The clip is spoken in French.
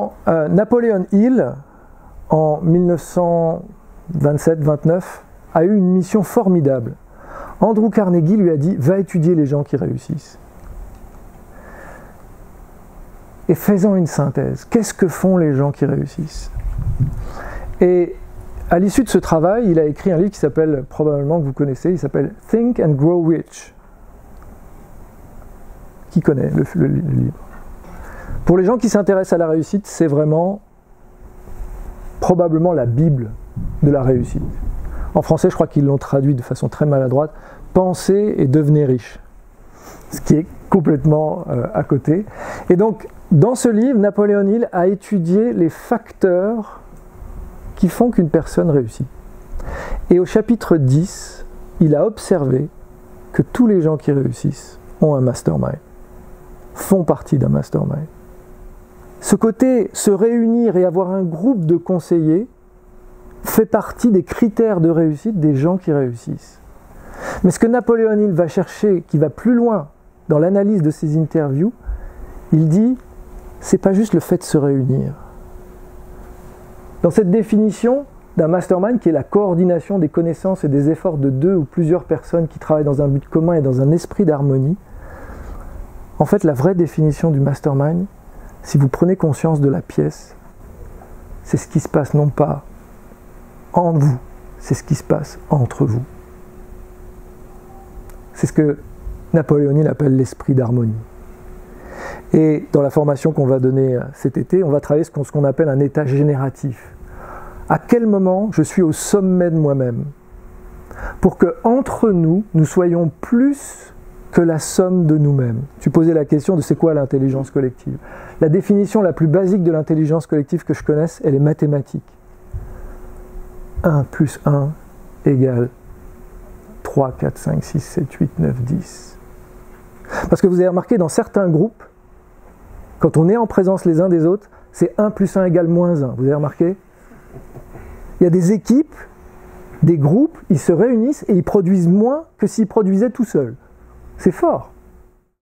Quand Napoleon Hill, en 1927-29, a eu une mission formidable, Andrew Carnegie lui a dit « Va étudier les gens qui réussissent. » Et faisant une synthèse, qu'est-ce que font les gens qui réussissent? Et à l'issue de ce travail, il a écrit un livre qui s'appelle, probablement que vous connaissez, il s'appelle « Think and Grow Rich ». Qui connaît le livre? Pour les gens qui s'intéressent à la réussite, c'est vraiment probablement la Bible de la réussite. En français, je crois qu'ils l'ont traduit de façon très maladroite, « Pensez et devenez riche », ce qui est complètement à côté. Et donc, dans ce livre, Napoleon Hill a étudié les facteurs qui font qu'une personne réussit. Et au chapitre 10, il a observé que tous les gens qui réussissent ont un mastermind, font partie d'un mastermind. Ce côté, se réunir et avoir un groupe de conseillers, fait partie des critères de réussite des gens qui réussissent. Mais ce que Napoleon Hill va chercher, qui va plus loin dans l'analyse de ses interviews, il dit, c'est pas juste le fait de se réunir. Dans cette définition d'un mastermind, qui est la coordination des connaissances et des efforts de deux ou plusieurs personnes qui travaillent dans un but commun et dans un esprit d'harmonie, en fait, la vraie définition du mastermind, si vous prenez conscience de la pièce, c'est ce qui se passe non pas en vous, c'est ce qui se passe entre vous. C'est ce que Napoleon Hill appelle l'esprit d'harmonie. Et dans la formation qu'on va donner cet été, on va travailler ce qu'on appelle un état génératif. À quel moment je suis au sommet de moi-même? Pour que entre nous, nous soyons plus que la somme de nous-mêmes. Tu posais la question de c'est quoi l'intelligence collective. La définition la plus basique de l'intelligence collective que je connaisse, elle est mathématique. 1 plus 1 égale 3, 4, 5, 6, 7, 8, 9, 10. Parce que vous avez remarqué, dans certains groupes, quand on est en présence les uns des autres, c'est 1 plus 1 égale moins 1. Vous avez remarqué? Il y a des équipes, des groupes, ils se réunissent et ils produisent moins que s'ils produisaient tout seuls. C'est fort.